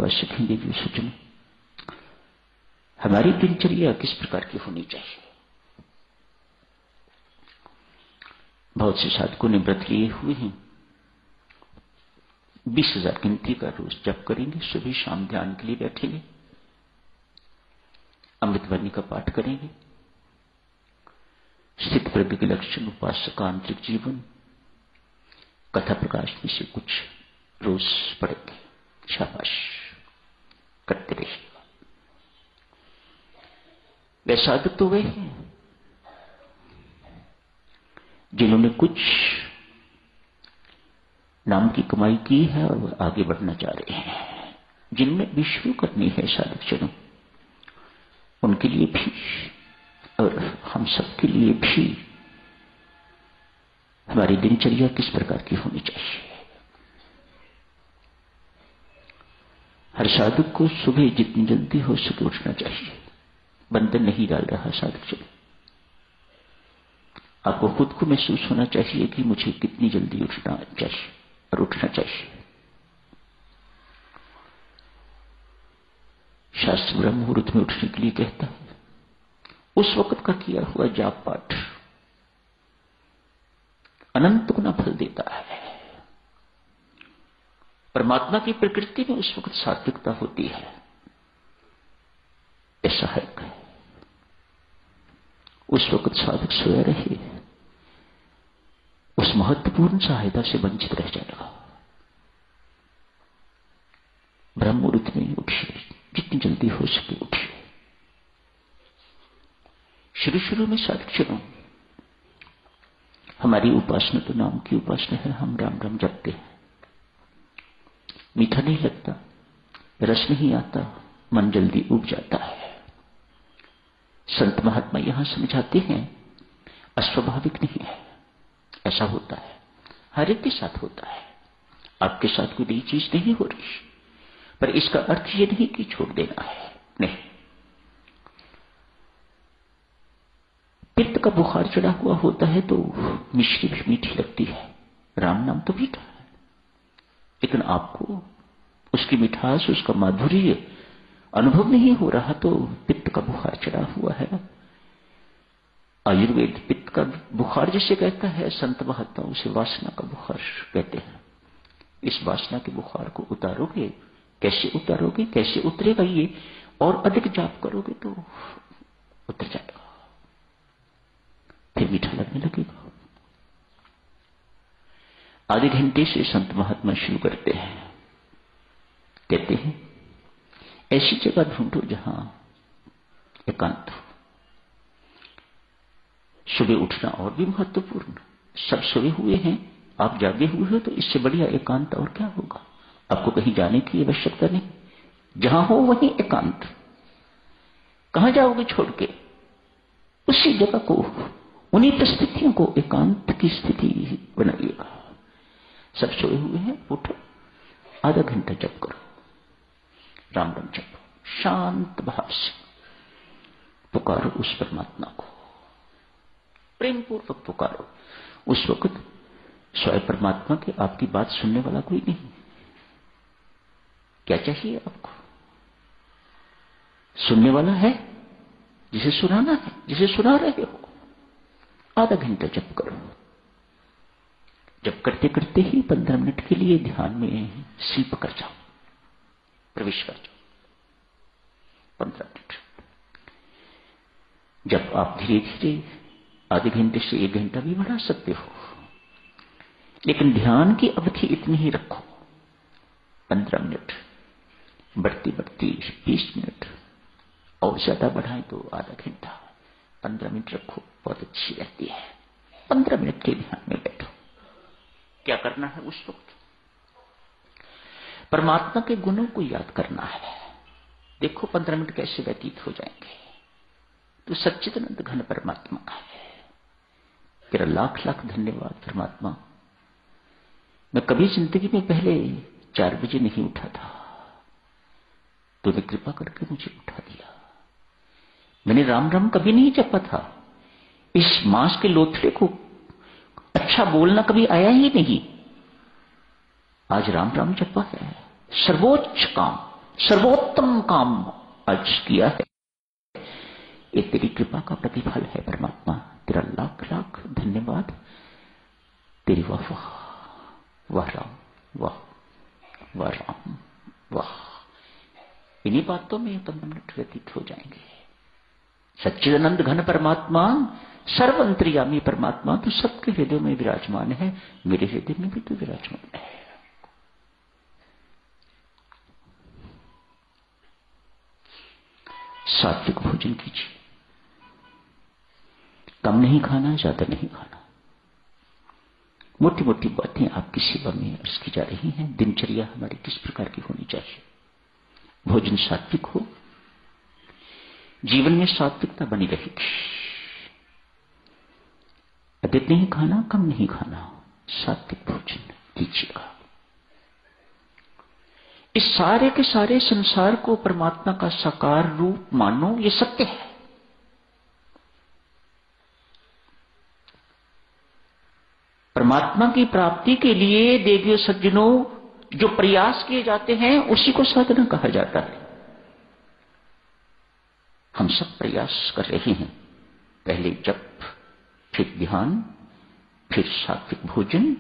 बात सीखेंगे कि सज्जन, हमारी दिनचर्या किस प्रकार की होनी चाहिए। बहुत से साधकों ने व्रत लिए हुए हैं, 20,000 गिनती का रोज जप करेंगे, सुबह शाम ध्यान के लिए बैठेंगे, अमृतवाणी का पाठ करेंगे, स्थित प्रज्ञ के लक्षण, उपासक का आंतरिक जीवन, कथा प्रकाश में से कुछ रोज पढ़ेंगे। शाबाश, करते रहिएगा। वे साधक तो वे हैं जिन्होंने कुछ नाम की कमाई की है और वह आगे बढ़ना चाह रहे हैं, जिनमें विश्व करनी है साधक जनों, उनके लिए भी और हम सबके लिए भी हमारी दिनचर्या किस प्रकार की होनी चाहिए। हर साधक को सुबह जितनी जल्दी हो सके उठना चाहिए। बंधन नहीं डाल रहा साधक जनों, आपको खुद को महसूस होना चाहिए कि मुझे कितनी जल्दी उठना चाहिए और उठना चाहिए। शास्त्र ब्रह्म मुहूर्त में उठने के लिए कहता है। उस वक्त का किया हुआ जाप पाठ अनंत गुना फल देता है। परमात्मा की प्रकृति में उस वक्त सात्विकता होती है, ऐसा है। उस वक्त साधक सोया रहे, उस महत्वपूर्ण सहायता से वंचित रह जाएगा। ब्रह्म मुहूर्त में उठिए, जितनी जल्दी हो सके उठिए। शुरू में साधक जनों, हमारी उपासना तो नाम की उपासना है। हम राम राम जपते हैं, मीठा नहीं लगता, रस नहीं आता, मन जल्दी उब जाता है। संत महात्मा यहां समझाते हैं अस्वाभाविक नहीं है, ऐसा होता है, हर एक के साथ होता है। आपके साथ कोई नई चीज नहीं हो रही, पर इसका अर्थ यह नहीं कि छोड़ देना है, नहीं। पित्त का बुखार चढ़ा हुआ होता है तो मिश्री भी मीठी लगती है, राम नाम तो मीठा है, लेकिन आपको उसकी मिठास, उसका माधुर्य अनुभव नहीं हो रहा तो पित्त का बुखार चढ़ा हुआ है। आयुर्वेद पित्त का बुखार जिसे कहता है, संत महात्मा उसे वासना का बुखार कहते हैं। इस वासना के बुखार को उतारोगे, कैसे उतारोगे, कैसे उतरेगा ये, और अधिक जाप करोगे तो उतर जाएगा, फिर मीठा लगने लगेगा। आधे घंटे से संत महात्मा शुरू करते हैं, कहते हैं ऐसी जगह ढूंढो जहां एकांत हो। सुबह उठना और भी महत्वपूर्ण, सब सोए हुए हैं, आप जागे हुए हो, तो इससे बढ़िया एकांत और क्या होगा। आपको कहीं जाने की आवश्यकता नहीं, जहां हो वहीं एकांत। कहां जाओगे छोड़ के, उसी जगह को, उन्हीं परिस्थितियों को एकांत की स्थिति बनाइएगा। सब सोए हुए हैं, उठो, आधा घंटा जप करो, राम राम जपो, शांत भाव से पुकारो उस परमात्मा को, प्रेम पूर्वक पुकारो। उस वक्त स्वयं परमात्मा के आपकी बात सुनने वाला कोई नहीं। क्या चाहिए आपको? सुनने वाला है, जिसे सुनाना है, जिसे सुना रहे हो। आधा घंटा जप करो। जब करते करते ही 15 मिनट के लिए ध्यान में सीप कर जाओ, प्रवेश कर जाओ। 15 मिनट। जब आप धीरे धीरे आधे घंटे से 1 घंटा भी बढ़ा सकते हो, लेकिन ध्यान की अवधि इतनी ही रखो, 15 मिनट। बढ़ती बढ़ती 20 मिनट, और ज्यादा बढ़ाएं तो आधा घंटा। 15 मिनट रखो, बहुत अच्छी रहती है। 15 मिनट के ध्यान में बैठो। क्या करना है उस वक्त? परमात्मा के गुणों को याद करना है। देखो 15 मिनट कैसे व्यतीत हो जाएंगे। तो सच्चिदानंद घन परमात्मा है। तेरा लाख लाख धन्यवाद परमात्मा। मैं कभी जिंदगी में पहले 4 बजे नहीं उठा था, तूने कृपा करके मुझे उठा दिया। मैंने राम राम कभी नहीं जपा था। इस मांस के लोथड़े को अच्छा बोलना कभी आया ही नहीं। आज राम राम जपा है। सर्वोच्च काम सर्वोत्तम काम आज किया है। ये तेरी कृपा का प्रतिफल है परमात्मा, तेरा लाख लाख धन्यवाद। तेरी वाह वाह, वाह राम, वाह वाह राम, वाह। इन्हीं बातों में तो मिनट व्यतीत हो जाएंगे। सच्चिदानंद घन परमात्मा, सर्व अंतर्यामी परमात्मा तो सबके हृदय में विराजमान है, मेरे हृदय में भी तो विराजमान है। सात्विक भोजन कीजिए, कम नहीं खाना, ज्यादा नहीं खाना। मोटी मोटी बातें आपकी सेवा में अर्ज की जा रही हैं। दिनचर्या हमारी किस प्रकार की होनी चाहिए? भोजन सात्विक हो, जीवन में सात्विकता बनी रहेगी। अधिक नहीं खाना, कम नहीं खाना, सात्विक भोजन कीजिएगा। इस सारे के सारे संसार को परमात्मा का साकार रूप मानो, ये सत्य है। परमात्मा की प्राप्ति के लिए देवियों सज्जनों जो प्रयास किए जाते हैं उसी को साधना कहा जाता है। हम सब प्रयास कर रहे हैं, पहले जप, फिर ध्यान, फिर सात्विक भोजन,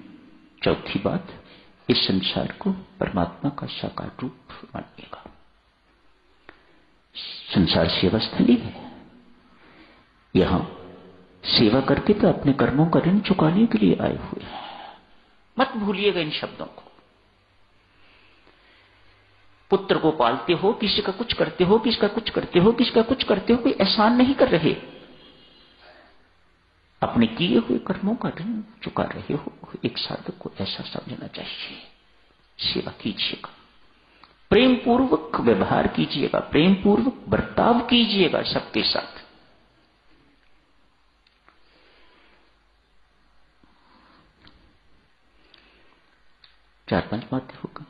चौथी बात इस संसार को परमात्मा का साकार रूप मानिएगा। संसार सेवा स्थली है, यहां सेवा करके तो अपने कर्मों का ऋण चुकाने के लिए आए हुए हैं। मत भूलिएगा इन शब्दों को। पुत्र को पालते हो, किसी का कुछ करते हो, किसका कुछ करते हो, किसका कुछ करते हो, कोई एहसान नहीं कर रहे, अपने किए हुए कर्मों का ऋण चुका रहे हो। एक साधक को ऐसा समझना चाहिए। सेवा कीजिएगा, प्रेम पूर्वक व्यवहार कीजिएगा, प्रेम पूर्वक बर्ताव कीजिएगा सबके साथ। चार पांच बातें हो गई।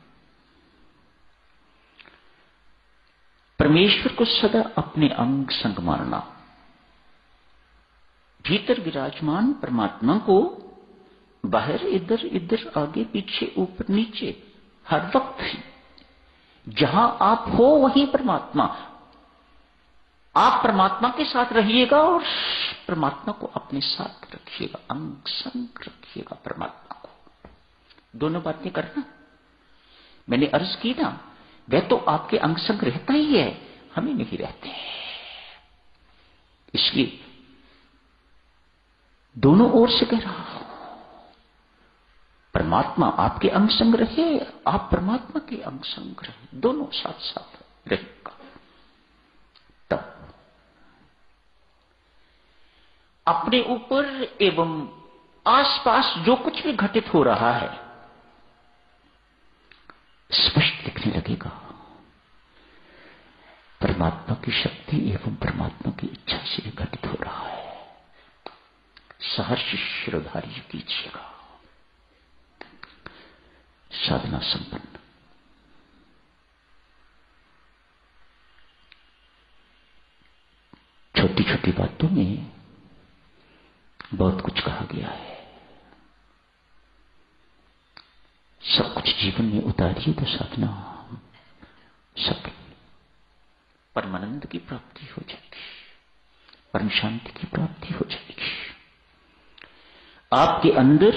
परमेश्वर को सदा अपने अंग संग मानना, भीतर विराजमान परमात्मा को बाहर इधर इधर आगे पीछे ऊपर नीचे हर वक्त जहां आप हो वहीं परमात्मा। आप परमात्मा के साथ रहिएगा और परमात्मा को अपने साथ रखिएगा, अंग संग रखिएगा परमात्मा को। दोनों बातें करना। मैंने अर्ज की ना, वह तो आपके अंग संग रहता ही है, हमें नहीं रहते। इसलिए दोनों ओर से कह रहा हूं, परमात्मा आपके अंग संग रहे, आप परमात्मा के अंग संग रहे, दोनों साथ साथ रहेगा। तब अपने ऊपर एवं आसपास जो कुछ भी घटित हो रहा है स्पष्ट दिखने लगेगा। परमात्मा की शक्ति एवं परमात्मा की इच्छा से घटित हो रहा है। सहर्ष शिरोधार्य कीजिएगा। साधना संपन्न। छोटी छोटी बातों में बहुत कुछ कहा गया है। सब कुछ जीवन में उतारिए तो साधना सफल, परमानंद की प्राप्ति हो जाएगी, परम शांति की प्राप्ति हो जाएगी। आपके अंदर